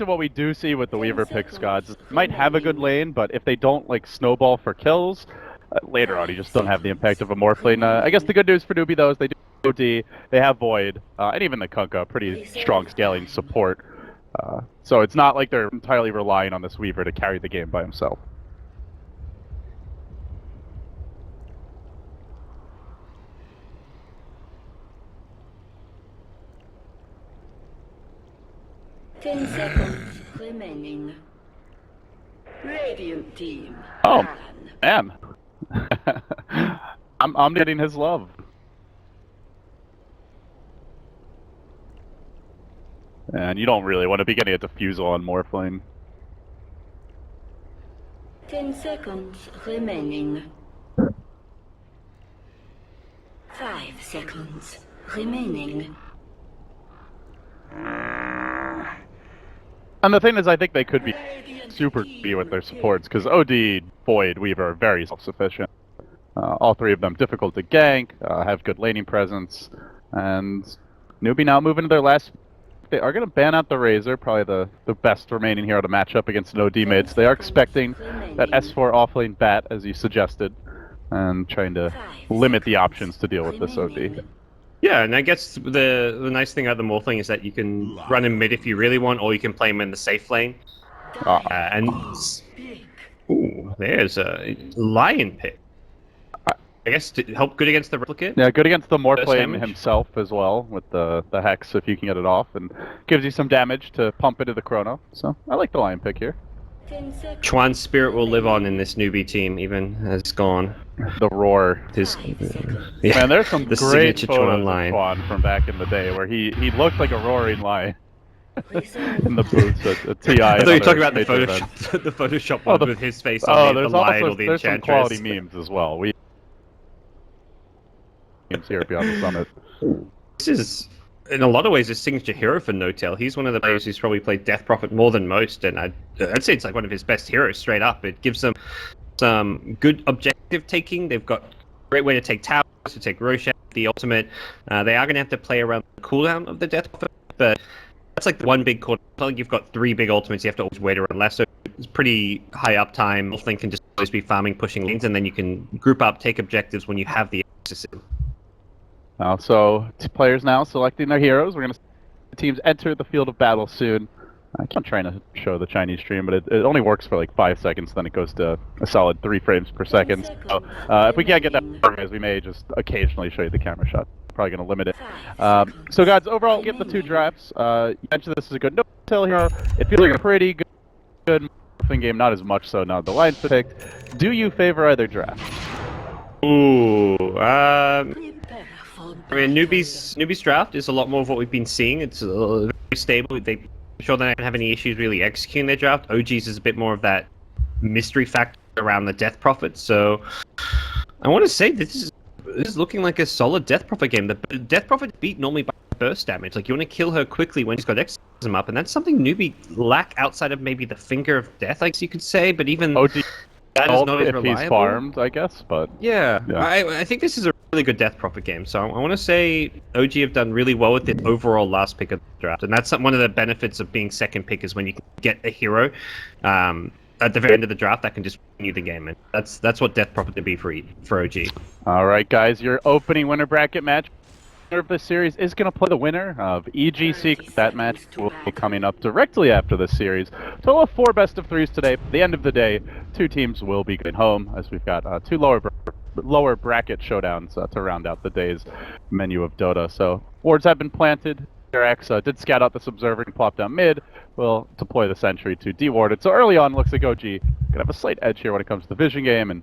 often what we do see with the Weaver picks gods is they might have a good lane, but if they don't like snowball for kills, later on you just don't have the impact of a Morphling. I guess the good news for Newbie though is they do OD, they have Void, and even the Kunkka, pretty strong scaling support. So it's not like they're entirely relying on this Weaver to carry the game by himself. Ten seconds remaining. Radiant team. Oh, man. I'm getting his love. And you don't really want to be getting a defusal on Morphling. 10 seconds remaining. 5 seconds remaining. And the thing is, I think they could be super B with their supports, because OD, Void, Weaver are very self-sufficient. All three of them difficult to gank, have good laning presence, and Newbie now moving to their last. They are going to ban out the Razor, probably the best remaining hero to match up against an OD mid. So they are expecting that S4 offlane bat, as you suggested, and trying to limit the options to deal with this OD. Yeah, and I guess the nice thing about the Morphling is that you can run him mid if you really want, or you can play him in the safe lane. And ooh, there's a Lion pick. I guess to help good against the replicate. Yeah, good against the Morphling himself as well, with the Hex if you can get it off, and gives you some damage to pump into the Chrono. So I like the Lion pick here. Chuan's spirit will live on in this Newbie team, even as it's gone. The roar. Yeah. Man, there's some great photos Chuan of lion. Chuan from back in the day where he looked like a roaring lion in the boots at TI. I thought you were talking about the Photoshop, the Photoshop one with his face on the lion or the there's some Enchantress. quality memes as well. We memes here beyond the summit. This is, in a lot of ways, a signature hero for No-Tail. He's one of the players who's probably played Death Prophet more than most, and I'd say it's like one of his best heroes, straight up. It gives them some good objective taking. They've got a great way to take towers, to take Roshan, the ultimate. They are going to have to play around the cooldown of the Death Prophet, but that's like the one big cooldown. It's not like you've got 3 big ultimates, you have to always wait around less, so it's pretty high uptime. Morphling can just always be farming, pushing lanes, and then you can group up, take objectives when you have the access. So, players now selecting their heroes. We're going to see the teams enter the field of battle soon. I keep trying to show the Chinese stream, but it only works for like 5 seconds, then it goes to a solid 3 frames per second. So, if we can't get that far, guys, we may just occasionally show you the camera shot. Probably going to limit it. So, guys, overall, get the 2 drafts. You mentioned this is a good no-tail hero. It feels like a pretty good Morphling game, not as much so now the line's picked. Do you favor either draft? Ooh, I mean, Newbie's draft is a lot more of what we've been seeing. It's very stable. I'm sure they don't have any issues really executing their draft. OG's is a bit more of that mystery factor around the Death Prophet. So I want to say this is looking like a solid Death Prophet game. The Death Prophet beat normally by burst damage. Like, you want to kill her quickly when she's got exorcism up, and that's something Newbie lack outside of maybe the Finger of Death, I guess you could say. But even OG that is not as if reliable. He's farmed, I guess, but yeah. I think this is a really good Death Prophet game. So I want to say OG have done really well with the overall last pick of the draft, and that's one of the benefits of being second pick is when you can get a hero at the very end of the draft that can just win you the game, and that's what Death Prophet to be for OG. All right, guys, your opening winner bracket match of this series is going to play the winner of EGC. That match will be coming up directly after this series. Total of 4 best of 3s today. At the end of the day, 2 teams will be going home, as we've got 2 lower bracket showdowns to round out the day's menu of Dota. So wards have been planted. X did scout out this observer and plop down mid. We'll deploy the sentry to deward it. So early on, looks like OG could have a slight edge here when it comes to the vision game, and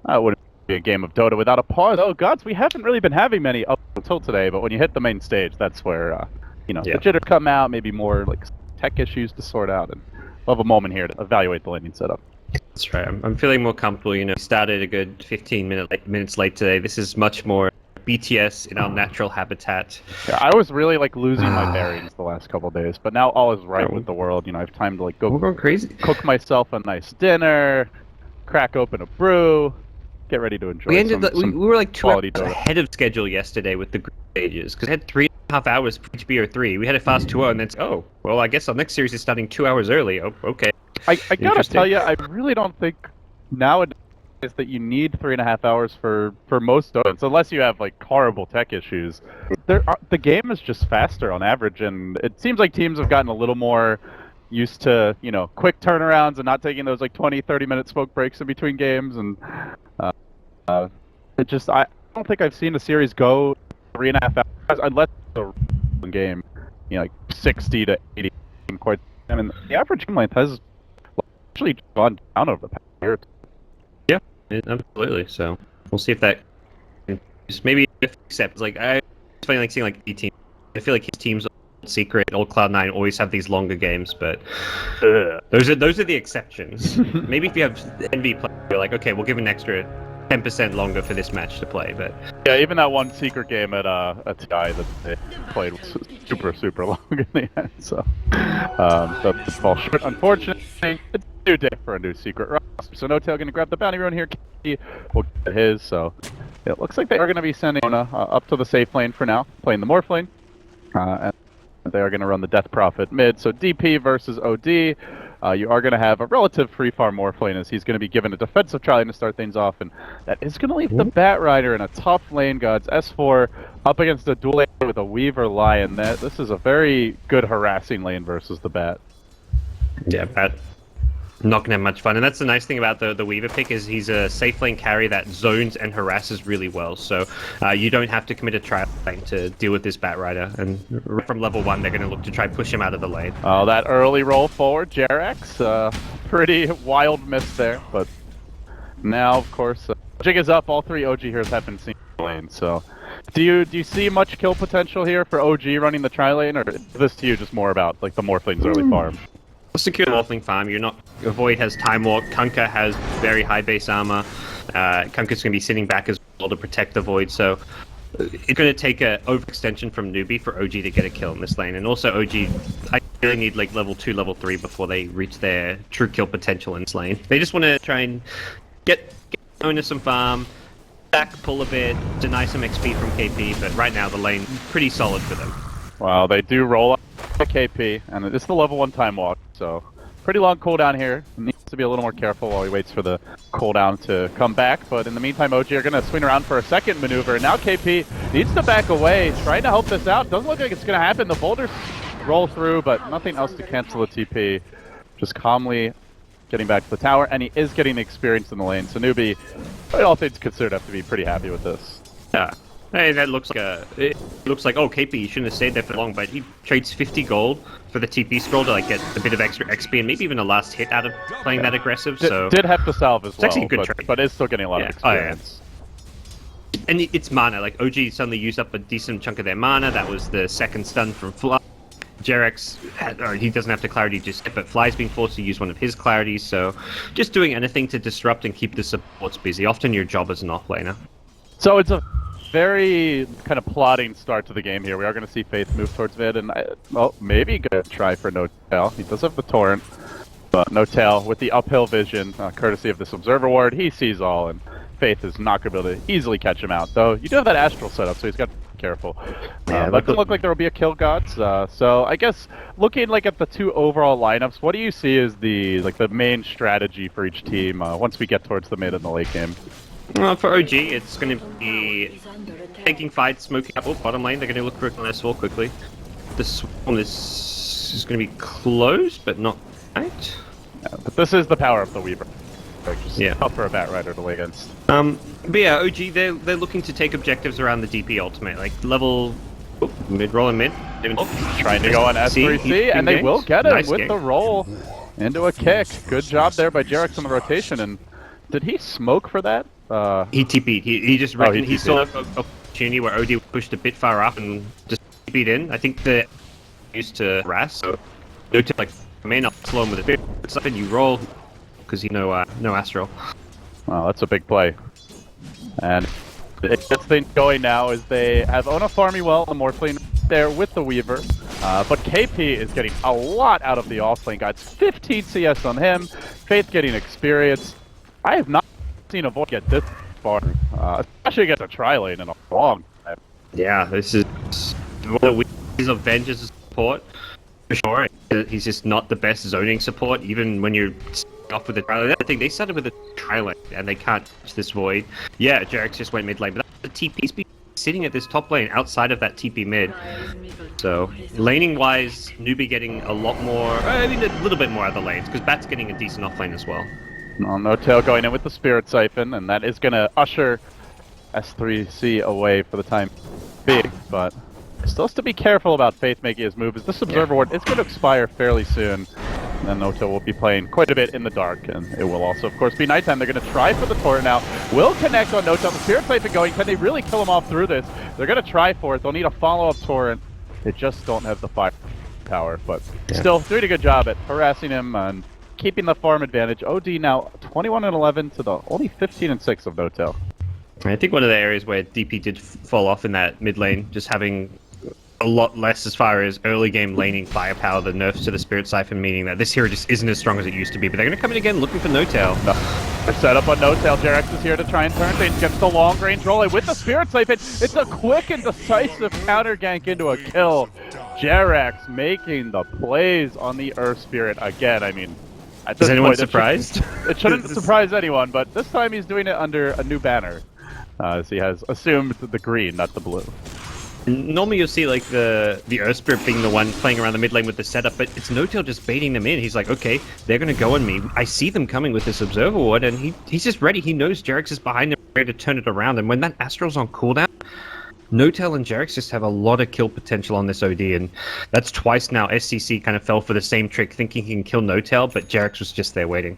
wouldn't be a game of Dota without a pause. Oh gods, we haven't really been having many up until today, but when you hit the main stage, that's where the jitter come out, maybe more like tech issues to sort out, and we'll have a moment here to evaluate the landing setup. That's right. I'm feeling more comfortable. You know, started a good 15 minutes late today. This is much more BTS in our natural habitat. Yeah, I was really like losing my bearings the last couple of days, but now all is right with the world. You know, I have time to like go crazy, cook myself a nice dinner, crack open a brew, get ready to enjoy. We were like 2 hours ahead of schedule yesterday with the group stages because I had 3 half hours for HBO3. We had a fast 2-0, and then oh, well, I guess our next series is starting 2 hours early. Oh, okay. I gotta tell you, I really don't think nowadays that you need 3.5 hours for most Dotas, unless you have like horrible tech issues. The game is just faster on average, and it seems like teams have gotten a little more used to, you know, quick turnarounds and not taking those like 20-30 minute smoke breaks in between games, and it just I don't think I've seen a series go 3.5 hours unless it's a game, you know, like 60 to 80 quite. I mean, the average game length has actually gone down over the past year. Yeah, absolutely. So we'll see if that maybe except like it's funny like seeing like 18. I feel like his teams Secret, old Cloud9 always have these longer games, but those are the exceptions. Maybe if you have NV play, you're like, okay, we'll give an extra 10% longer for this match to play. But yeah, even that one secret game at TI that they played was super long in the end. So that's fall short. Unfortunately, it's due day for a new secret roster. So No-Tail going to grab the bounty run here. We'll get his. So it looks like they are going to be sending Ona up to the safe lane for now, playing the Morphling. And they are going to run the Death Prophet mid. So DP versus OD. You are going to have a relative free farm Morphling as he's going to be given a defensive try to start things off. And that is going to leave the Bat Rider in a tough lane, gods. S4 up against a duel lane with a Weaver Lion. This is a very good harassing lane versus the Bat. Yeah, Bat. Not gonna have much fun, and that's the nice thing about the Weaver pick is he's a safe lane carry that zones and harasses really well. So you don't have to commit a trial lane to deal with this Bat Rider. And from level 1, they're gonna look to try push him out of the lane. Oh, that early roll forward, Jerax, pretty wild miss there. But now, of course, Jig is up. All 3 OG heroes have been seen in the lane. So do you see much kill potential here for OG running the tri lane, or is this to you just more about like the Morphling's early farm? Secure the Morphling farm. You're not. Void has Time Walk. Kunkka has very high base armor. Kunkka's going to be sitting back as well to protect the Void. So it's going to take a overextension from Newbie for OG to get a kill in this lane. And also OG, I really need like level 2, level 3 before they reach their true kill potential in this lane. They just want to try and get Ona some farm, back pull a bit, deny some XP from KP. But right now the lane pretty solid for them. Wow, they do roll up the KP, and it's the level 1 Time Walk, so pretty long cooldown here. Needs to be a little more careful while he waits for the cooldown to come back, but in the meantime, OG are going to swing around for a second maneuver, and now KP needs to back away, trying to help this out. Doesn't look like it's going to happen. The boulders roll through, but nothing else to cancel the TP. Just calmly getting back to the tower, and he is getting the experience in the lane, so Newbie, all things considered, have to be pretty happy with this. Yeah. Hey, that looks like it looks like, oh, KP, you shouldn't have stayed there for long, but he trades 50 gold for the TP scroll to like get a bit of extra XP and maybe even a last hit out of playing that aggressive. So did have to salve as well, actually a good trade. but is still getting a lot of experience. Oh, yeah. And it's mana, like OG suddenly used up a decent chunk of their mana. That was the second stun from Fly. Jerax, he doesn't have to clarity just yet, but Fly's being forced to use one of his clarities, so just doing anything to disrupt and keep the supports busy. Often your job as an offlaner. So it's a very kind of plotting start to the game here. We are going to see Faith move towards mid, and well, maybe going to try for No-Tail. He does have the Torrent, but No-Tail with the uphill vision, courtesy of this Observer Ward, he sees all, and Faith is not going to be able to easily catch him out. Though you do have that Astral setup, so he's got to be careful. Yeah, but it doesn't look like there will be a kill, gods. So I guess looking like at the 2 overall lineups, what do you see as the main strategy for each team once we get towards the mid and the late game? Well, for OG, it's going to be taking fights, smoking up. Oh, bottom lane, they're going to look for an S4 quickly. The Swarm is going to be close, but not right. Yeah, but this is the power of the Weaver. Just yeah. tough for a Bat Rider to lay against. But yeah, OG, they're looking to take objectives around the DP ultimate, like level mid-roll and mid. Trying to go on S3C, and they will get him with the roll into a kick. Good job there by Jerax on the rotation, and did he smoke for that? He TP'd. He just reckoned he saw TP'd. an opportunity where OD pushed a bit far up and just TP'd in. I think the used to harass, so No-Tail like, man, I'll slow him with a bit. It's something you roll because you know no Astral. Wow, that's a big play. And it gets things going now as they have Ona farming well, the Morphling there with the Weaver. But KP is getting a lot out of the offlane, guys. 15 CS on him. Faith getting experience. I have not seen a Void get this far, especially against a tri-lane in a long time. Yeah, this is one of the weaknesses of Venge as a support, for sure. He's just not the best zoning support, even when you're off with the Trial. I think they started with a Trial and they can't touch this Void. Yeah, Jarex just went mid lane, but the TP's been sitting at this top lane outside of that TP mid. So, laning wise, Newbie getting a lot more, I mean a little bit more out of the lanes, because Bat's getting a decent off lane as well. No tail going in with the Spirit Siphon, and that is going to usher S3C away for the time being, but still has to be careful about Faith making his move, as this Observer Ward is going to expire fairly soon. And then No-Tail will be playing quite a bit in the dark, and it will also, of course, be nighttime. They're going to try for the Torrent now. Will connect on No-Tail. The Spirit Siphon going. Can they really kill him off through this? They're going to try for it. They'll need a follow-up Torrent. They just don't have the firepower, but still doing a good job at harassing him and keeping the farm advantage. OD now 21-11 to the only 15-6 of No-Tail. I think one of the areas where DP did fall off in that mid lane, just having a lot less as far as early game laning firepower, the nerfs to the Spirit Siphon, meaning that this hero just isn't as strong as it used to be. But they're going to come in again looking for No-Tail. They're set up on No-Tail. Jarex is here to try and turn things. Gets the long range roll with the Spirit Siphon. It's a quick and decisive counter gank into a kill. Jarex making the plays on the Earth Spirit again. I mean, at this is anyone point, surprised? It shouldn't surprise anyone, but this time he's doing it under a new banner. As he has assumed the green, not the blue. Normally you'll see like the Earth Spirit being the one playing around the mid lane with the setup, but it's No-Tail just baiting them in. He's like, okay, they're going to go on me. I see them coming with this Observer Ward, and he's just ready. He knows Jarex is behind him, ready to turn it around. And when that Astral's on cooldown, No-Tail and Jarex just have a lot of kill potential on this OD, and that's twice now SCC kind of fell for the same trick, thinking he can kill No-Tail, but Jarex was just there waiting.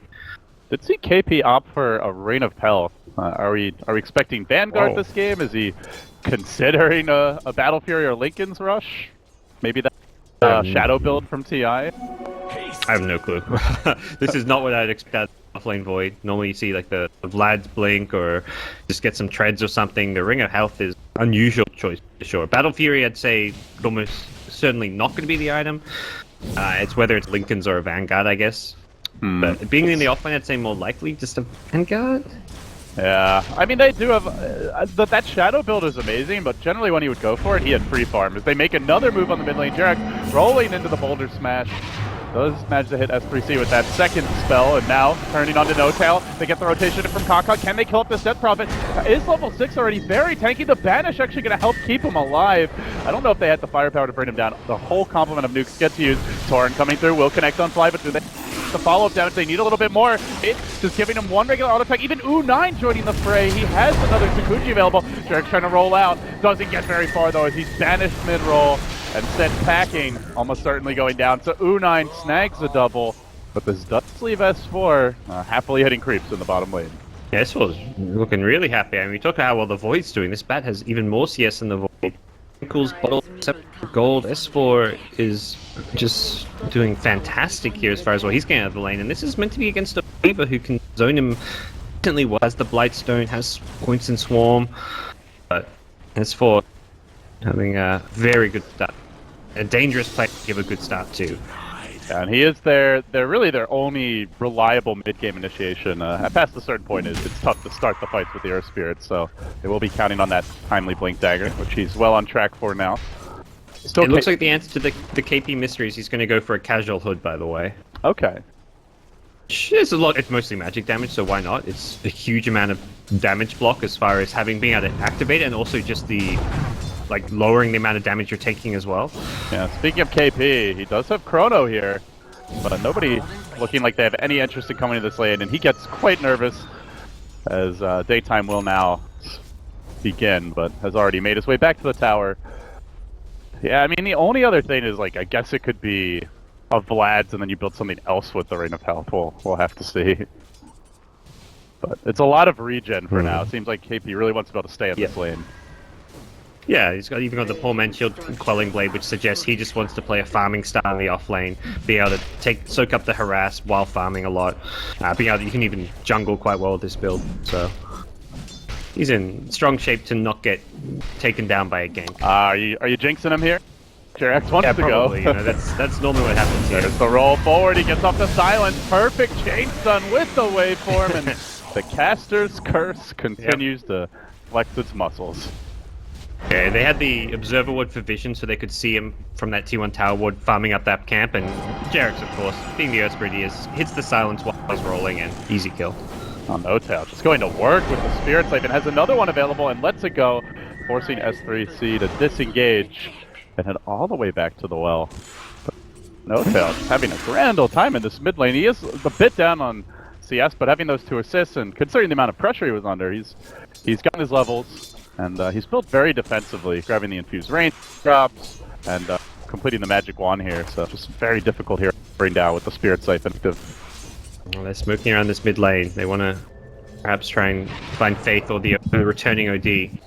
Did see KP opt for a Reign of Hell? Are we expecting Vanguard this game? Is he considering a Battle Fury or Lincoln's Rush? Maybe that Shadow build from TI? I have no clue. This is not what I'd expect offlane Void. Normally you see like the Vlad's Blink or just get some treads or something. The Ring of Health is unusual choice for sure. Battle Fury, I'd say almost certainly not going to be the item. It's whether it's Lincoln's or a Vanguard, I guess. But being in the offlane, I'd say more likely just a Vanguard. Yeah, I mean, they do have... that Shadow build is amazing, but generally when he would go for it, he had free farm. As they make another move on the mid lane, Jarex rolling into the Boulder Smash. Does manage to hit S3C with that second spell, and now turning onto No-Tail. They get the rotation from Kaka. Can they kill up this Death Prophet? Is level 6 already very tanky. The Banish actually going to help keep him alive. I don't know if they had the firepower to bring him down. The whole complement of nukes gets used. Torrent coming through, will connect on fly, but do they... the follow-up damage, they need a little bit more. It's just giving him one regular auto attack. Even U9 joining the fray. He has another Sakuji available. Jarex trying to roll out. Doesn't get very far though as he's banished mid-roll and sent packing, almost certainly going down. So U9 snags a double, but this does leave S4 happily hitting creeps in the bottom lane. Yeah, S4's looking really happy. I mean, we talk about how well the Void's doing. This bat has even more CS than the Void. Equals bottle, except gold. S4 is just doing fantastic here as far as well. He's getting out of the lane, and this is meant to be against a Weaver who can zone him instantly. Has the Blightstone, has points in Swarm, but S4 having a very good start. A dangerous play to give a good start to. Yeah, and he is they're really their only reliable mid-game initiation. Past a certain point, it's tough to start the fights with the Earth Spirits, so they will be counting on that timely Blink Dagger, which he's well on track for now. Still it looks like the answer to the KP mysteries, he's going to go for a casual hood, by the way. Okay. It's a lot. It's mostly magic damage, so why not? It's a huge amount of damage block as far as having being able to activate it, and also just the lowering the amount of damage you're taking as well. Yeah, speaking of KP, he does have Chrono here, but nobody looking like they have any interest in coming to this lane, and he gets quite nervous as daytime will now begin, but has already made his way back to the tower. Yeah, I mean, the only other thing is, I guess it could be a Vlad's and then you build something else with the Reign of Health. We'll have to see. But it's a lot of regen for now. It seems like KP really wants to be able to stay in this lane. Yeah, he's even got the Poor Man's Shield and Quelling Blade, which suggests he just wants to play a farming style in the off lane, be able to soak up the harass while farming a lot. You can even jungle quite well with this build, so he's in strong shape to not get taken down by a gank. Are you jinxing him here? Jarex wants to probably, go. That's normally what happens here. There's the roll forward, he gets off the silence, perfect chain stun with the waveform, and the caster's curse continues to flex its muscles. Yeah, they had the observer ward for vision, so they could see him from that T1 tower ward farming up that camp. And Jarex, of course, being the Earth Spirit he is, hits the silence while he's rolling, and easy kill. Oh, no tail. Just going to work with the Spirit Siphon. Has another one available and lets it go, forcing S3C to disengage and head all the way back to the well. But no tail, just having a grand old time in this mid lane. He is a bit down on CS, but having those 2 assists and considering the amount of pressure he was under, he's gotten his levels. And he's built very defensively, grabbing the infused range drops and completing the magic wand here. So just very difficult here to bring down with the Spirit Siphon. Well, they're smoking around this mid lane. They want to perhaps try and find Faith or the returning OD.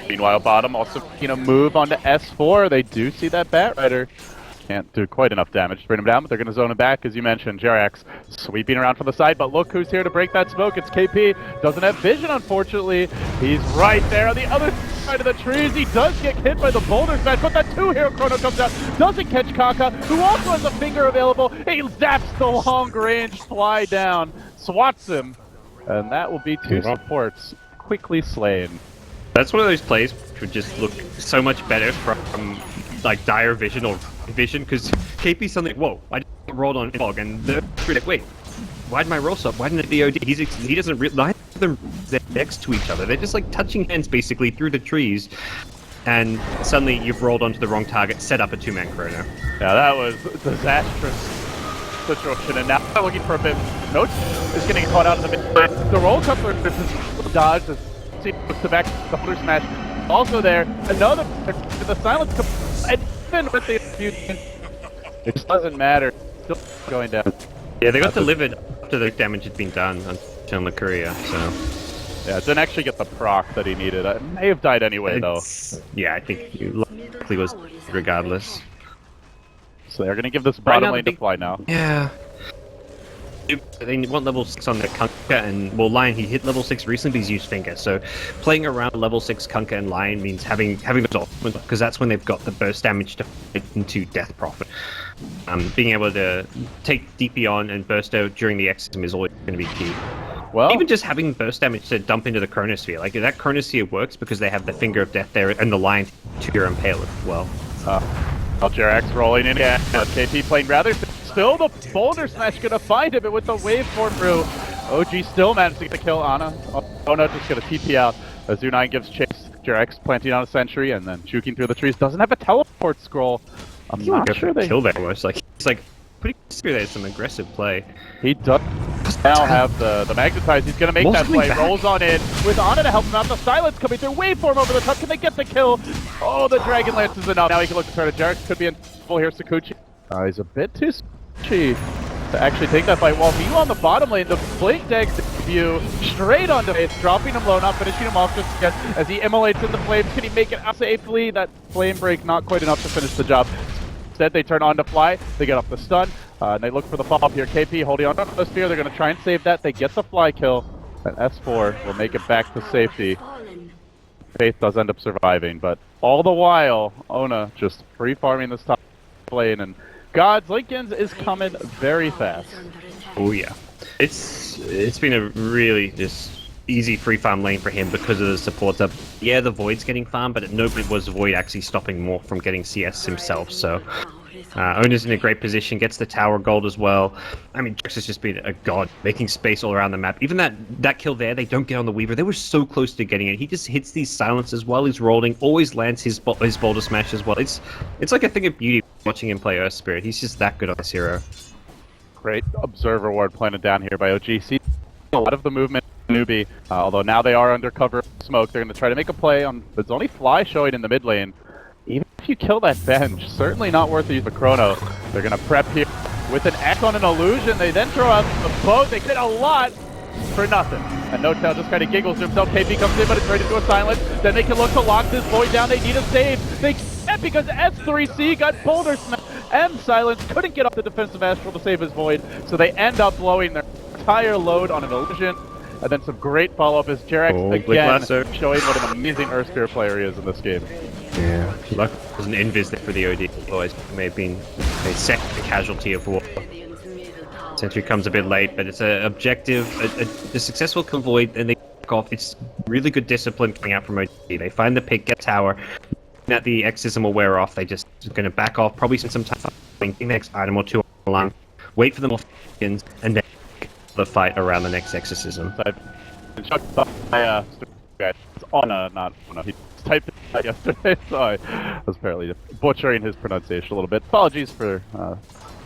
Meanwhile, bottom also move onto S4. They do see that Bat Rider. Can't do quite enough damage to bring him down, but they're going to zone him back, as you mentioned. Jerax sweeping around from the side, but look who's here to break that smoke. It's KP. Doesn't have vision, unfortunately. He's right there on the other side of the trees. He does get hit by the boulder smash, but that 2-hero chrono comes out. Doesn't catch Kaka, who also has a finger available. He zaps the long-range fly down, swats him, and that will be 2 supports quickly slain. That's one of those plays which would just look so much better from like dire vision or vision, because KP suddenly, whoa, I just rolled on fog, and they're like, wait, why did my roll up? Why didn't it be OD? He doesn't realize they're next to each other. They're just like touching hands basically through the trees, and suddenly you've rolled onto the wrong target, set up a 2-man chrono. Yeah, that was disastrous situation, and now they're looking for a bit. Note is getting caught out of the mid. The roll coupler dodge, the back, the Boulder Smash also there. Another, the silence comes, and even with the infusion, it just doesn't matter. Still going down. Yeah, they got delivered after the damage had been done on the courier, so. Yeah, didn't actually get the proc that he needed. I may have died anyway, though. Yeah, I think he likely was regardless. So they're going to give this bottom lane to fly now. Yeah. They want level 6 on their Kunkka, and well, Lion, he hit level 6 recently, but he's used Finger, so playing around level 6 Kunkka and Lion means having those off, because that's when they've got the burst damage to fit into Death Prophet. Being able to take DP on and burst out during the Exorcism is always going to be key. Well, even just having burst damage to dump into the Chronosphere, like that Chronosphere works because they have the Finger of Death there and the Lion to your Impale as well. Jerax rolling in again. KP playing rather still. The Boulder Smash gonna find him, but with the waveform through, OG still managed to get the kill. Ana, oh no, just gonna TP out. As U9 gives chase. Jerax planting on a sentry and then juking through the trees. Doesn't have a teleport scroll. I'm not sure they kill that was like it's like pretty sure there's some aggressive play. He does now have the magnetize. He's gonna make that play. Rolls on in with Ana to help him out. The silence coming through. Waveform over the top. Can they get the kill? Oh, the Dragon Lance is enough. Now he can look to try to Jerax. Could be in full here. Sakuchi. He's a bit too sketchy to actually take that fight. While Meepo on the bottom lane, the Blink Dag debut straight onto Faith, dropping him low, not finishing him off just yet as he immolates in the flames. Can he make it out safely? That flame break not quite enough to finish the job. Instead, they turn on to fly. They get off the stun. And they look for the follow-up here. KP holding on to the spear. They're going to try and save that. They get the fly kill. And S4 will make it back to safety. Faith does end up surviving, but all the while, Ona just free farming this top lane, and Gods Lincoln's is coming very fast. Oh yeah, it's been a really just easy free farm lane for him because of the supports up. Yeah, the Void's getting farmed, but nobody was Void actually stopping more from getting CS himself. So Ona's in a great position, gets the tower gold as well. I mean, Jax has just been a god, making space all around the map. Even that kill there, they don't get on the Weaver. They were so close to getting it. He just hits these silences while he's rolling, always lands his Boulder Smash as well. It's like a thing of beauty watching him play Earth Spirit. He's just that good on this hero. Great Observer Ward planted down here by OGC. A lot of the movement Newbie, although now they are under cover of smoke. They're going to try to make a play on, there's only Fly showing in the mid lane. Even if you kill that bench, certainly not worth the use of Chrono. They're going to prep here with an X on an illusion. They then throw out the boat. They get a lot for nothing. And No-Tail just kind of giggles to himself. KP comes in, but it's ready to do a silence. Then they can look to lock this Void down. They need a save. They can't because S3C got Boulder Smash and Silence. Couldn't get off the defensive Astral to save his Void. So they end up blowing their entire load on an illusion. And then some great follow-up as Jerax again showing what an amazing Earth Spirit player he is in this game. Yeah, luck was an invis there for the OD. Otherwise, may have been a second casualty of war. Sentry comes a bit late, but it's an objective, a successful convoy, and they off. It's really good discipline coming out from OG. They find the pick, get tower. That the exorcism will wear off. They just going to back off, probably spend some time thinking the next item or two along, wait for the Morphling, and then the fight around the next exorcism. I've been shocked by it's Anna, not Anna. He typed it out yesterday, so I was apparently butchering his pronunciation a little bit. Apologies for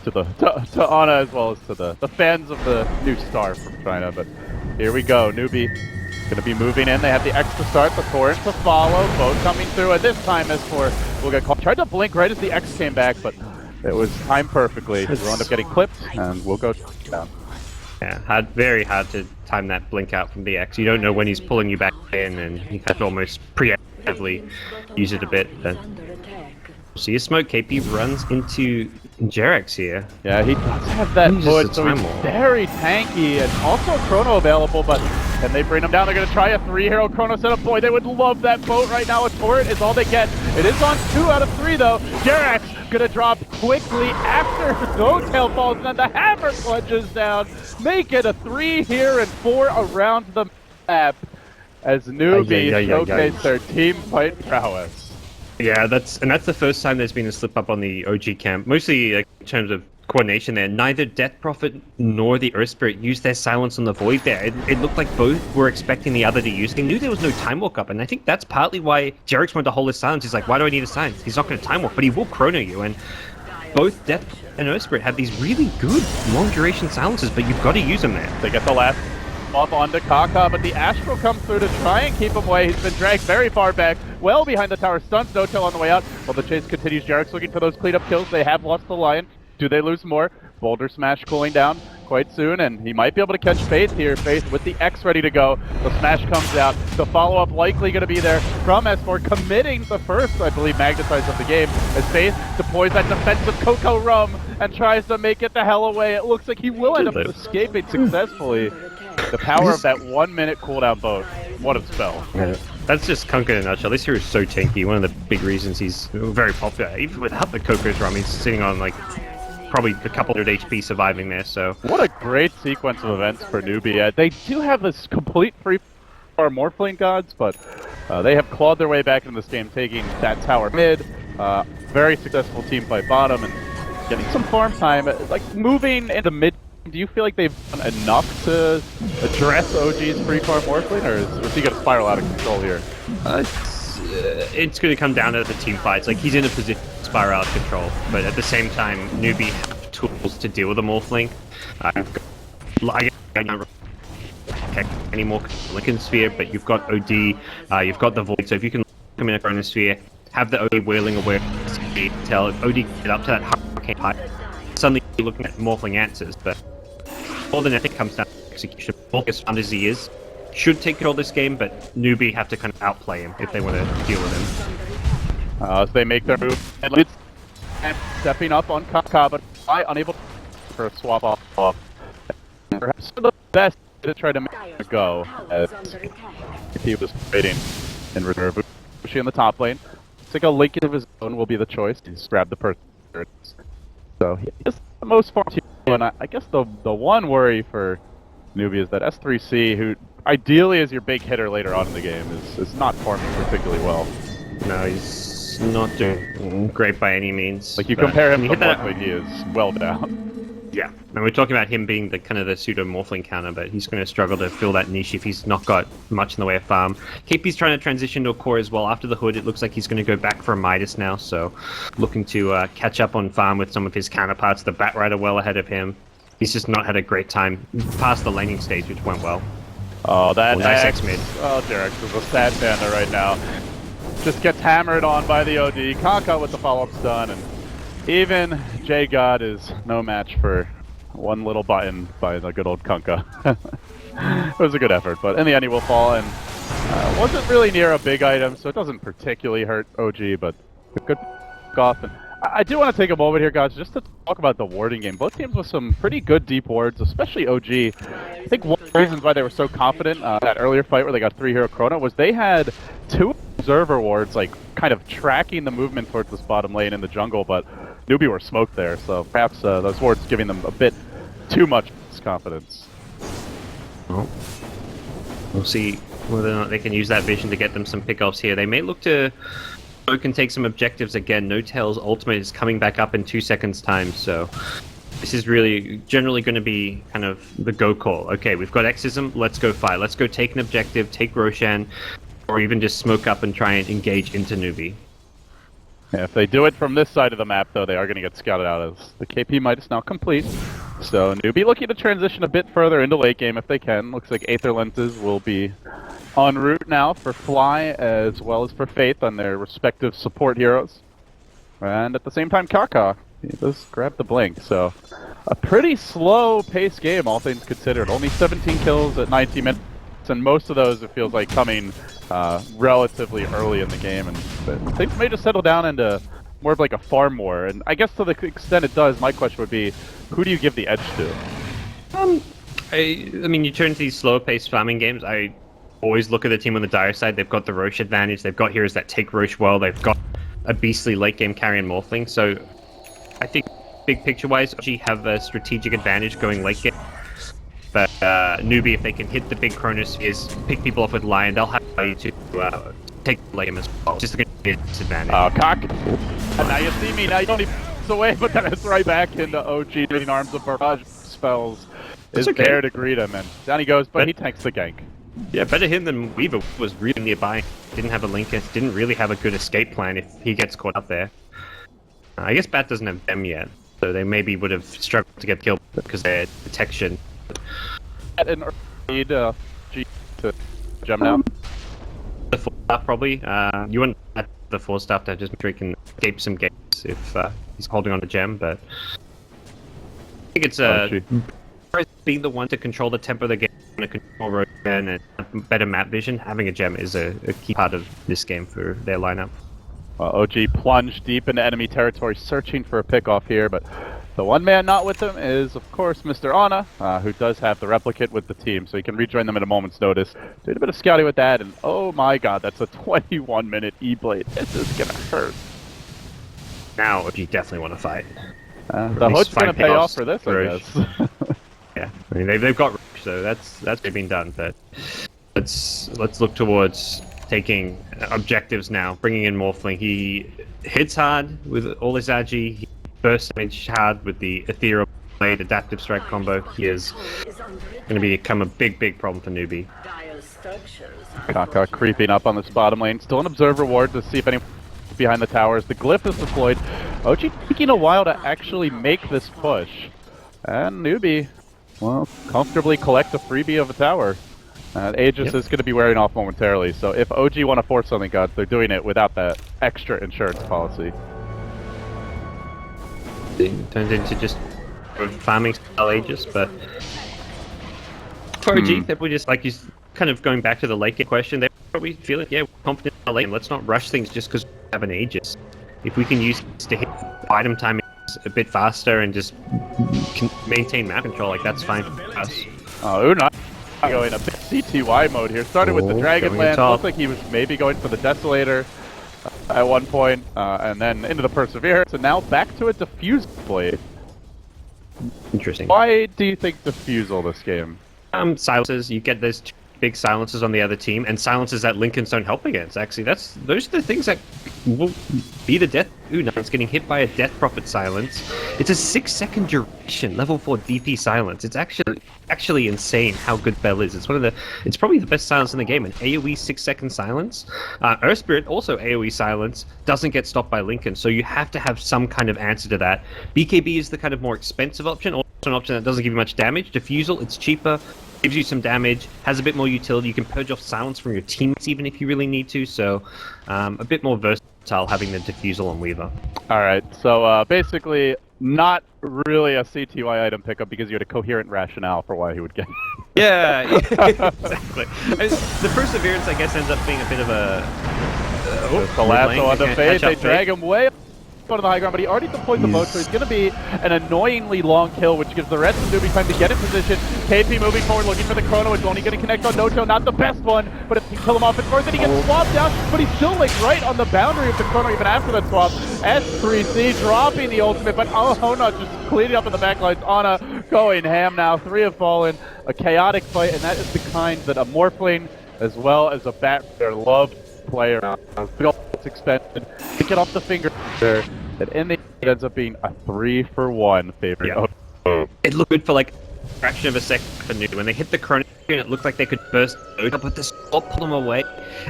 to Anna as well as to the fans of the new star from China. But here we go, Newbie gonna be moving in. They have the X to start, the torrent to follow, boat coming through, and this time S4 will get caught. Tried to blink right as the X came back, but it was timed perfectly. We'll end up getting clipped, and we'll go down. Yeah, very hard to time that blink out from the X. You don't know when he's pulling you back in, and you can almost preemptively use it a bit. See a smoke, KP runs into Jerex here. Yeah, he does have that hood, so he's very tanky, and also Chrono available, but can they bring him down? They're going to try a 3-hero Chrono setup. Boy, they would love that boat right now. A turret is all they get. It is on 2 out of 3, though. Jerex going to drop quickly after Dotail falls, and then the hammer plunges down. Make it a 3 here and 4 around the map as Newbie showcase their team fight prowess. Yeah, that's the first time there's been a slip up on the OG camp. Mostly in terms of coordination there. Neither Death Prophet nor the Earth Spirit used their silence on the Void there. It looked like both were expecting the other to use. They knew there was no time walk up, and I think that's partly why Jerex wanted to hold his silence. He's like, why do I need a silence? He's not going to time walk, but he will chrono you. And both Death and Earth Spirit have these really good long duration silences, but you've got to use them there. They get the last off onto Kaka, but the Astral comes through to try and keep him away. He's been dragged very far back, well behind the tower. Stuns Dotail on the way out. While the chase continues, Jerex looking for those cleanup kills. They have lost the Lion. Do they lose more? Boulder Smash cooling down quite soon, and he might be able to catch Faith here. Faith with the X ready to go. The Smash comes out. The follow-up likely going to be there from S4, committing the first, I believe, Magnetize of the game, as Faith deploys that defensive Coco Rum and tries to make it the hell away. It looks like he will end up escaping successfully. The power of that 1-minute cooldown boat. What a spell. Yeah. That's just Kunkka in a nutshell. This hero is so tanky. One of the big reasons he's very popular. Even without the Coco's Rum, he's sitting on like probably a couple hundred HP surviving there, so. What a great sequence of events for Newbie. They do have this complete free for Morphling gods, but they have clawed their way back into this game, taking that tower mid. Very successful team fight bottom, and getting some farm time. Like, moving into mid, do you feel like they've done enough to address OG's free farm Morphling, or is he going to spiral out of control here? It's going to come down to the team fights. Like, he's in a position to spiral out of control, but at the same time, Newbie have tools to deal with a Morphling. I can't protect any more Lincoln Sphere, but you've got OD, you've got the Void, so if you can come in a Chronosphere, have the OD wheeling away, tell OD get up to that hurricane height, suddenly you're looking at Morphling answers, but more than anything comes down to execution. Morphling, as fun as he is, should take control of this game, but Newbie have to kind of outplay him if they want to deal with him. As they make their move, and stepping up on Kaka, but unable for a swap off. Perhaps the best to try to make it go, as he was waiting in reserve. Pushing in the top lane. Looks like a Link of his own will be the choice. He's grabbed the person. So he is the most farm team, and I guess the one worry for Newbie is that S3C, who ideally is your big hitter later on in the game, is not farming particularly well. No, he's not doing great by any means. Like, you compare him to Morphling, he is well down. Yeah, and we're talking about him being the kind of the pseudo Morphling counter, but he's going to struggle to fill that niche if he's not got much in the way of farm. KP's trying to transition to a core as well. After the hood, it looks like he's going to go back for a Midas now, so looking to catch up on farm with some of his counterparts. The Bat Rider well ahead of him. He's just not had a great time past the laning stage, which went well. Oh, that nice X mid. Oh, Jerex is a sad panda right now. Just gets hammered on by the OD. Kaka with the follow-up stun, and even J-God is no match for one little button by the good old Kunkka. It was a good effort, but in the end he will fall, and wasn't really near a big item, so it doesn't particularly hurt OG, but a good off. And I do want to take a moment here, guys, just to talk about the warding game. Both teams with some pretty good deep wards, especially OG. I think one of the reasons why they were so confident that earlier fight where they got 3-hero Chrono was they had 2 observer wards, like, kind of tracking the movement towards this bottom lane in the jungle, but Newbie were smoked there, so perhaps those wards giving them a bit too much confidence. Oh. We'll see whether or not they can use that vision to get them some pickoffs here. They may look to poke and take some objectives again. No Tail's ultimate is coming back up in 2 seconds time, so this is really generally going to be kind of the go call. Okay, we've got Exism, let's go fight. Let's go take an objective, take Roshan, or even just smoke up and try and engage into Newbie. Yeah, if they do it from this side of the map, though, they are going to get scouted out as the KP might is now complete. So Newbie looking to transition a bit further into late game if they can. Looks like Aether Lenses will be en route now for Fly as well as for Faith on their respective support heroes. And at the same time, Kaka, he does grab the blink. So a pretty slow pace game, all things considered. Only 17 kills at 19 minutes. And most of those, it feels like, coming relatively early in the game, and things may just settle down into more of like a farm war. And I guess to the extent it does, my question would be, who do you give the edge to? I mean, you turn to these slower paced farming games, I always look at the team on the dire side. They've got the Roche advantage, they've got heroes that take Roche well, they've got a beastly late game carry and Morphling, so I think big picture wise, actually have a strategic advantage going late game. But Newbie, if they can hit the big Chronospheres, pick people off with Lion, they'll have value to take the late game as well. Just going to be a disadvantage. Oh, cock! And now you see me, now you don't even away, but then it's right back into OG getting arms of barrage spells. Is okay. There to greet him, and down he goes, but he tanks the gank. Yeah, better him than Weaver was really nearby. Didn't have a Linker, didn't really have a good escape plan if he gets caught up there. I guess Bat doesn't have them yet, so they maybe would have struggled to get killed because of their detection. And need G to jump now. The 4-staff probably. You wouldn't have the 4-staff to just make sure he can escape some games if he's holding on to gem, but I think it's being the one to control the tempo of the game and control Roshan and better map vision. Having a gem is a key part of this game for their lineup. Well, OG plunged deep into enemy territory, searching for a pickoff here, but the one man not with them is, of course, Mr. Ana, who does have the replicate with the team, so he can rejoin them at a moment's notice. Did a bit of scouting with that, and oh my god, that's a 21-minute E-Blade. This is gonna hurt. Now, if you definitely want to fight. The hook's gonna pay off for this, I guess. Yeah, I mean, they've got Roche, so that's been done, but let's look towards taking objectives now, bringing in Morphling. He hits hard with all his agi, he bursts damage hard with the Ethereal Blade Adaptive Strike combo. He is going to become a big problem for Newbie. Kaka creeping up on this bottom lane, still an observer ward to see if anyone behind the towers. The glyph is deployed. OG taking a while to actually make this push. And Newbie, well, comfortably collect a freebie of a tower. Aegis is going to be wearing off momentarily, so if OG want to force something, God, they're doing it without that extra insurance policy. It turns into just farming style Aegis, but for OG, they're probably just like he's kind of going back to the late game question. They probably feel like, yeah, we're confident in the late game. Let's not rush things just because we have an Aegis. If we can use this to hit item timing a bit faster and just maintain map control, like that's fine for us. Oh, Una going a bit CTY mode here. Started with the Dragonlance. Looked like he was maybe going for the Desolator at one point, and then into the Perseverance, and now back to a Diffuse Blade. Interesting. Why do you think Diffusal this game? Silences. You get those two big silences on the other team, and silences that Lincolns don't help against. Actually, those are the things that will be the death. Una is getting hit by a Death Prophet silence. It's a 6-second duration, level 4 DP silence. It's actually insane how good Bell is. It's probably the best silence in the game. An AoE 6-second silence. Earth Spirit also AoE silence doesn't get stopped by Lincoln, so you have to have some kind of answer to that. BKB is the kind of more expensive option, also an option that doesn't give you much damage. Diffusal, it's cheaper, gives you some damage, has a bit more utility. You can purge off silence from your teammates even if you really need to, so a bit more versatile having the Diffusal on Weaver. Alright, so basically not really a CTY item pickup because you had a coherent rationale for why he would get it. Yeah, exactly. The Perseverance, I guess, ends up being a bit of a... the lasso on the face, they drag him way up on the high ground, but he already deployed the boat, so he's going to be an annoyingly long kill, which gives the rest of Newbie time to get in position. KP moving forward, looking for the Chrono. It's only going to connect on Noto, not the best one, but if he can kill him off at first, then he gets swapped out, but he's still like right on the boundary of the Chrono even after that swap. S3C dropping the ultimate, but Hona just cleaning up in the back lines. Ana going ham now. 3 have fallen. A chaotic fight, and that is the kind that a Morphling as well as a their loved player. It's expected to get off the finger there, and in the end, it ends up being a 3-for-1 favorite. Yeah. It looked good for like a fraction of a second for Newbie. When they hit the chrono, it looked like they could burst Dota, but the swap pulled them away.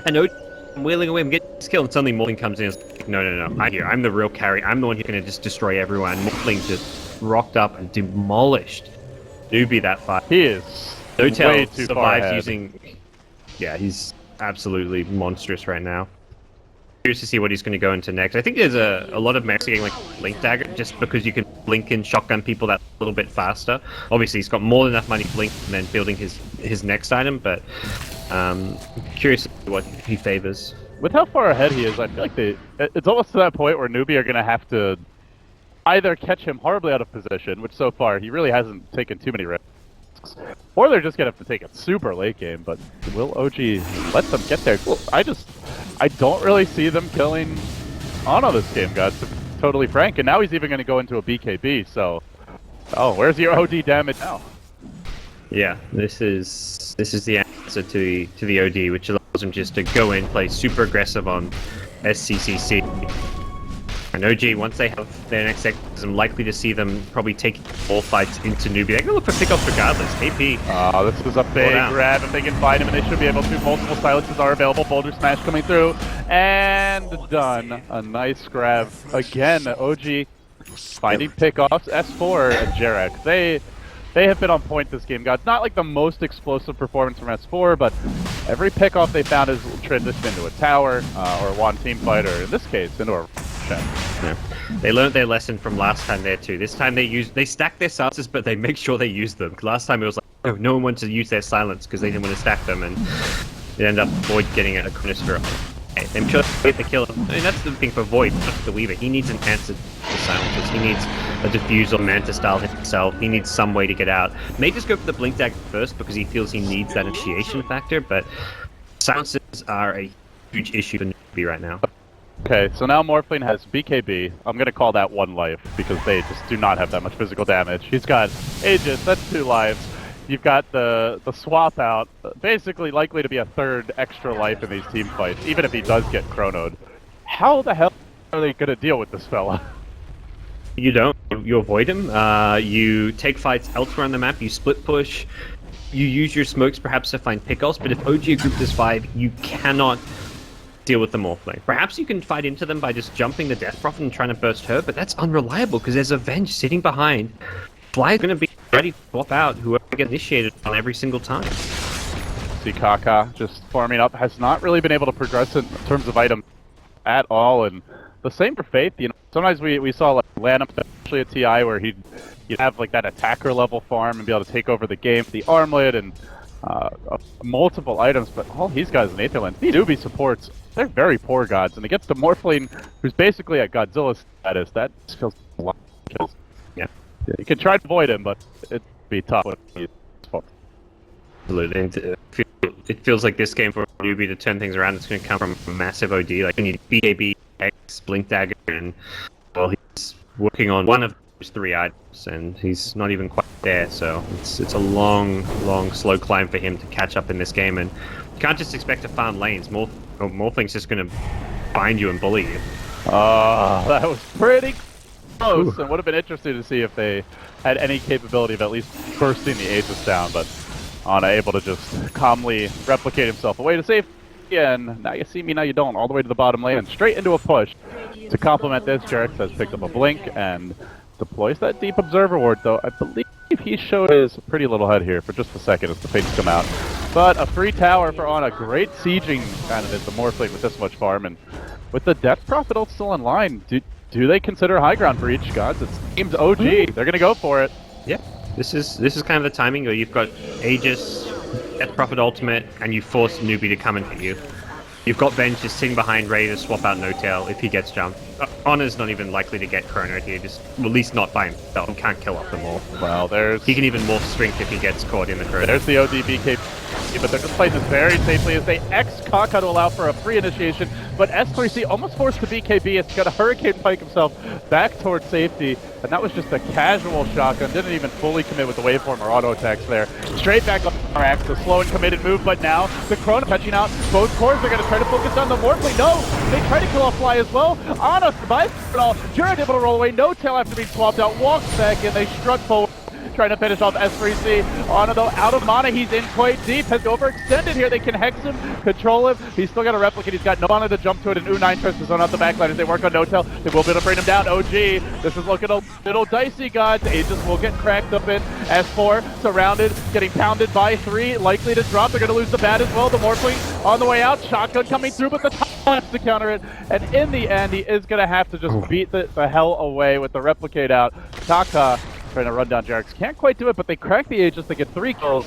And Odin wheeling away and get his kill, and suddenly Morphling comes in and is like, no, I'm the real carry. I'm the one who's going to just destroy everyone. Morphling just rocked up and demolished Newbie that fight. He is Notel way too far ahead. using... Yeah, he's absolutely monstrous right now. Curious to see what he's going to go into next. I think there's a lot of merits getting like Blink Dagger, just because you can blink and shotgun people that a little bit faster. Obviously, he's got more than enough money to blink and then building his next item, but curious to see what he favors. With how far ahead he is, I feel like it's almost to that point where Newbie are going to have to either catch him horribly out of position, which so far he really hasn't taken too many risks, or they're just going to have to take it super late game, but will OG let them get there? I don't really see them killing Ano this game, guys, to be totally frank, and now he's even going to go into a BKB, so... Oh, where's your OD damage now? Yeah, this is the answer to the OD, which allows him just to go in, play super aggressive on SCCC. And OG, once they have their next exit, I'm likely to see them probably taking all fights into Newbie. They're going to look for pickoffs regardless. AP. Oh, this is a big grab. If they can find him, and they should be able to. Multiple silences are available. Boulder Smash coming through. And done. A nice grab. Again, OG finding pickoffs. S4 and Jarek. They have been on point this game, guys. Not like the most explosive performance from S4, but every pickoff they found has transitioned into a tower or one team fight, or in this case, into a... Yeah. They learned their lesson from last time there too. This time they stack their silences, but they make sure they use them. Last time it was like, no one wanted to use their silence because they didn't want to stack them, and it ended up Void getting a Chronosphere. I'm sure they get the kill. I mean, that's the thing for Void, not the Weaver. He needs an answer to silences. He needs a Diffusal Manta style himself. He needs some way to get out. May just go for the Blink Dagger first because he feels he needs that initiation factor, but silences are a huge issue for Newbie right now. Okay, so now Morphling has BKB. I'm going to call that 1 life because they just do not have that much physical damage. He's got Aegis, that's 2 lives. You've got the swap out, basically likely to be a 3rd extra life in these team fights, even if he does get chronoed. How the hell are they going to deal with this fella? You don't. You avoid him. You take fights elsewhere on the map. You split push. You use your smokes perhaps to find pickoffs, but if OG group is 5, you cannot deal with the Morphling. Perhaps you can fight into them by just jumping the Death Prophet and trying to burst her, but that's unreliable because there's a Venge sitting behind. Fly's going to be ready to swap out whoever gets initiated on every single time. See Kaka just farming up, has not really been able to progress in terms of items at all, and the same for Faith. You know, sometimes we saw like Lanham, especially at TI, where he'd have like that attacker level farm and be able to take over the game for the armlet and multiple items, but all he's got is an Aether Lens. These Newbie supports, they're very poor gods, and it gets to Morphling, who's basically at Godzilla status. That just feels a lot. Yeah. You can try to avoid him, but it'd be tough when he's full. Absolutely. It feels like this game for Newbie to turn things around, it's going to come from a massive OD. Like, you need BKB, X, Blink Dagger, and, well, he's working on one of those 3 items, and he's not even quite there, so it's a long, slow climb for him to catch up in this game, and you can't just expect to farm lanes. Morphling's just going to bind you and bully you. That was pretty close, and would have been interesting to see if they had any capability of at least bursting the Aegis down, but Ana able to just calmly replicate himself away to safety, and now you see me, now you don't, all the way to the bottom lane and straight into a push. To complement this, Jarek has picked up a blink and deploys that Deep Observer ward, though I believe he showed his pretty little head here for just a second as the fates come out. But a free tower for Ana, great sieging candidate, the Morphling with this much farm, and with the Death Prophet still in line, do they consider high ground for each gods? It seems OG, they're gonna go for it. Yeah, this is kind of the timing where you've got Aegis, Death Prophet ultimate, and you force Newbie to come and hit you. You've got Venge just sitting behind, ready to swap out No Tail if he gets jumped. Honor's not even likely to get chronoed here, just at least not by himself. He can't kill off them all. Well, he can even morph strength if he gets caught in the chrono. There's the ODBK, but they're just playing this very safely as they X Kaka to allow for a free initiation. but S3C almost forced the BKB. It's got a Hurricane Pike himself back towards safety, and that was just a casual shotgun. Didn't even fully commit with the waveform or auto attacks there. Straight back on Rax, a slow and committed move, but now the Chrono touching out both cores. They're going to try to focus on the Morphling. No, they try to kill off Fly as well. Ana survives it all. Jared able to roll away. No tail after being swapped out. Walks back, and they strut forward, trying to finish off S3C. Ana though, out of mana, he's in quite deep, has overextended here. They can hex him, control him. He's still got a replicate. He's got no mana to jump to it, and U9 tries to zone out the backline as they work on no tail. They will be able to bring him down. OG, this is looking a little dicey, guys. Aegis will get cracked up in. S4 surrounded, getting pounded by 3, likely to drop. They're going to lose the bat as well. The Morphling on the way out. Shotgun coming through, but the top wants to counter it. And in the end, he is going to have to just beat the hell away with the replicate out. Taka trying to run down Jarex. Can't quite do it, but they crack the Aegis. They get 3 kills,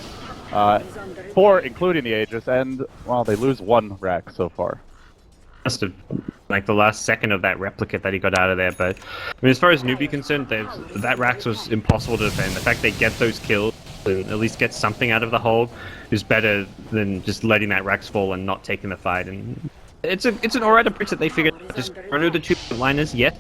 4 including the Aegis, and, well, they lose 1 rack so far. Must have, like, the last second of that replicate that he got out of there, but, I mean, as far as Newbie concerned, that Rax was impossible to defend. The fact they get those kills, and at least get something out of the hole, is better than just letting that Rax fall and not taking the fight, and it's an alright approach that they figured out. Just run over the 2 liners, yes.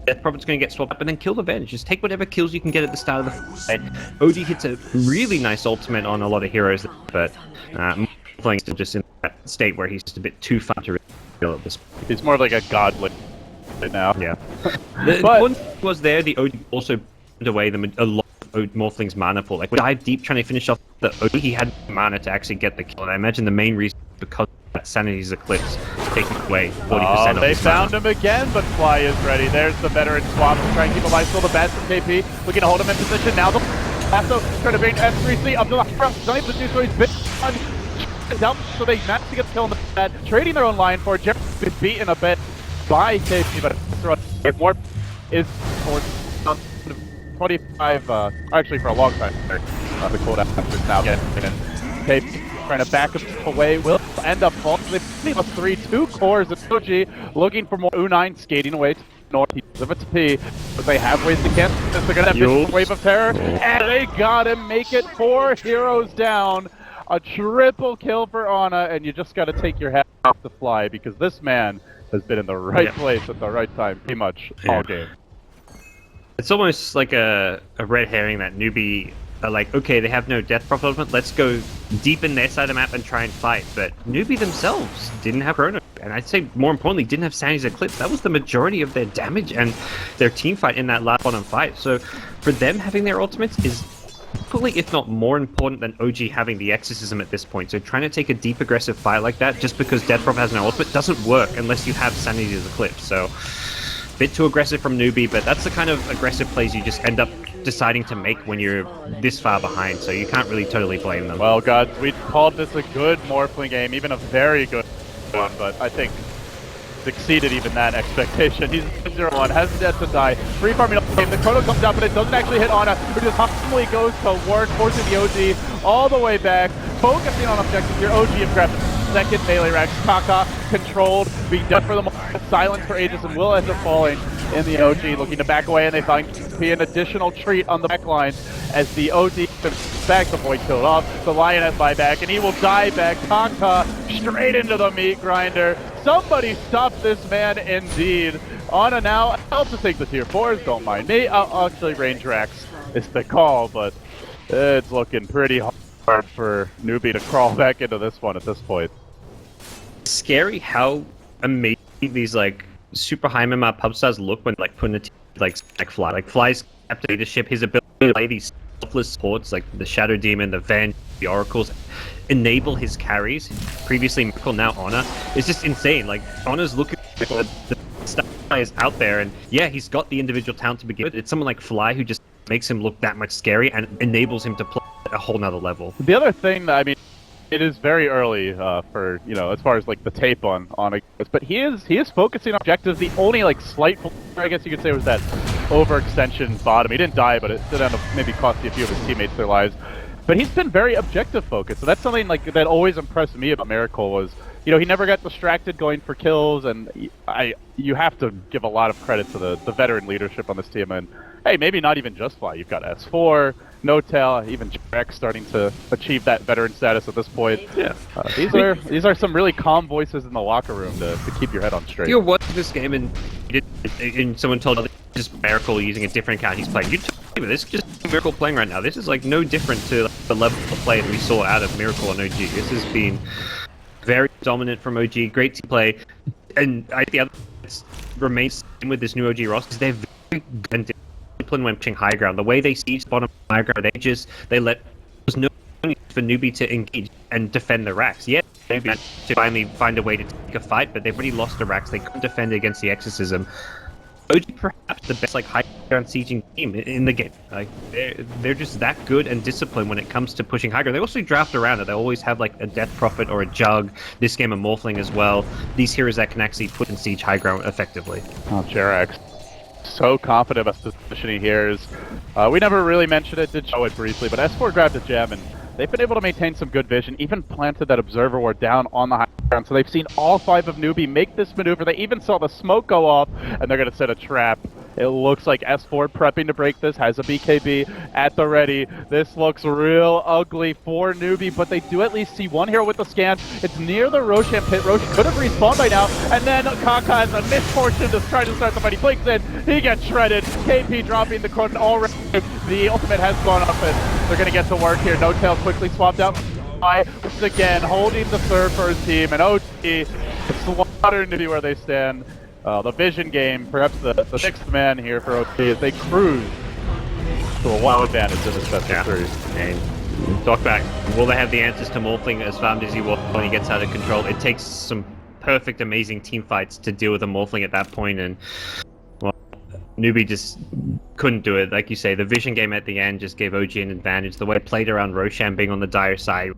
Death Prophet's going to get swapped up, and then kill the Venge. Just take whatever kills you can get at the start of the fight. OG hits a really nice ultimate on a lot of heroes, but Morphling's just in that state where he's just a bit too fun to really kill at this point. He's more like a godling right now. Yeah. The one was there, the OG also burned away a lot of Morphling's mana pool. Like, when he dived deep trying to finish off the OG, he had mana to actually get the kill, and I imagine the main reason is because that Sanity's Eclipse taking away 40% of they his found mana. him again, but Fly is ready. There's the veteran swap to try and keep alive. Still the bats from KP, looking to hold him in position. Now the also trying to bring S3C up to the front. He's unable to do so. He's been down, so they managed to get the kill in the bat. Trading their own line for Jared. Been beaten a bit by KP, but more is for 25, actually for a long time. The cooldown is now getting in. KP trying to back him away, will end up falling. They plus 3, 2 cores of OG, looking for more U9 skating away to north. He's of a P, but they have ways to cancel this. They're gonna have this wave of terror, and they got him. Make it 4 heroes down. A triple kill for Ana, and you just gotta take your hat off the Fly, because this man has been in the right place at the right time pretty much all game. It's almost like a red herring that Newbie are like, okay, they have no Death Prophet ultimate, let's go deep in their side of the map and try and fight. But Newbie themselves didn't have Chrono, and I'd say more importantly, didn't have Sanity's Eclipse. That was the majority of their damage and their team fight in that last bottom fight. So for them, having their ultimates is equally, if not more important than OG having the Exorcism at this point. So trying to take a deep aggressive fight like that just because Death Prophet has no ultimate doesn't work unless you have Sanity's Eclipse. So bit too aggressive from Newbie, but that's the kind of aggressive plays you just end up deciding to make when you're this far behind, so you can't really totally blame them. Well, God, we called this a good Morphling game, even a very good one, but I think exceeded even that expectation. He's 0-1, hasn't yet to die. Free farming up the game. The Chrono comes out, but it doesn't actually hit Ana, who just humbly goes to work, forcing the OG all the way back. Focusing on objectives here. OG have grabbed the second melee rack. Taka controlled, being done for the moment. Silence for Aegis, and will end up falling in the OG, looking to back away, and they find be an additional treat on the back line as the OG back, the boy killed off. The Lioness buyback, and he will die back. Taka straight into the meat grinder. Somebody stop this man indeed. Ana now, I'll just take the tier 4s, don't mind me. I'll actually range racks is the call, but it's looking pretty hard for Newbie to crawl back into this one at this point. Scary how amazing these like super high MMR pub stars look when like putting a team like Fly. Like Fly's captain leadership, his ability to play these selfless supports like the Shadow Demon, the Venge, the Oracles, enable his carries. Previously Michael, now Ana. It's just insane. Like Ana's looking for the stuff is out there, and yeah, he's got the individual talent to begin with. It's someone like Fly who just makes him look that much scary and enables him to play at a whole nother level. The other thing that, I mean, it is very early for, you know, as far as like the tape on it, but he is focusing on objectives. The only like slight, I guess you could say, was that overextension bottom. He didn't die, but it did end up maybe costing a few of his teammates their lives. But he's been very objective focused, so that's something like that always impressed me about Miracle was, you know, he never got distracted going for kills, and you have to give a lot of credit to the veteran leadership on this team. And hey, maybe not even just Fly. You've got S4, No Tail, even Rex starting to achieve that veteran status at this point. Yeah. These are some really calm voices in the locker room to keep your head on straight. If you're watching this game and someone told you this is Miracle using a different account he's playing, you'd tell me this is just Miracle playing right now. This is like no different to the level of play that we saw out of Miracle and OG. This has been very dominant from OG, great team play, and I think the other remains with this new OG roster is they're very good and disciplined when pushing high ground. The way they siege bottom high ground, they let there's no need for Newbie to engage and defend the racks. Yeah, Newbie to finally find a way to take a fight, but they've already lost the racks. They couldn't defend against the Exorcism. OG perhaps the best like high ground sieging team in the game. Like they're just that good and disciplined when it comes to pushing high ground. They also draft around it. They always have like a Death Prophet or a Jug. This game a Morphling as well. These heroes that can actually put and siege high ground effectively. Oh, Jerax. So confident about the positioning here is we never really mentioned it, did show it briefly, but S4 grabbed a gem and they've been able to maintain some good vision, even planted that observer ward down on the high ground. So they've seen all 5 of Newbie make this maneuver. They even saw the smoke go off and they're going to set a trap. It looks like S4 prepping to break this, has a BKB at the ready. This looks real ugly for Newbie, but they do at least see one hero with the scan. It's near the Roshan pit. Roshan could have respawned by now, and then Kaka has a misfortune to try to start the fight. He blinks in, he gets shredded. KP dropping the Cronin already. The ultimate has gone up, and they're going to get to work here. No Tail quickly swapped out. Once again, holding the serve for his team, and OG slaughter Newbie where they stand. The vision game, perhaps the 6th man here for OG as they cruise to a wild advantage in this best of 3. And talk back, will they have the answers to Morphling as farmed as he will when he gets out of control? It takes some perfect, amazing team fights to deal with a Morphling at that point, and well, Newbie just couldn't do it. Like you say, the vision game at the end just gave OG an advantage. The way it played around Roshan being on the dire side,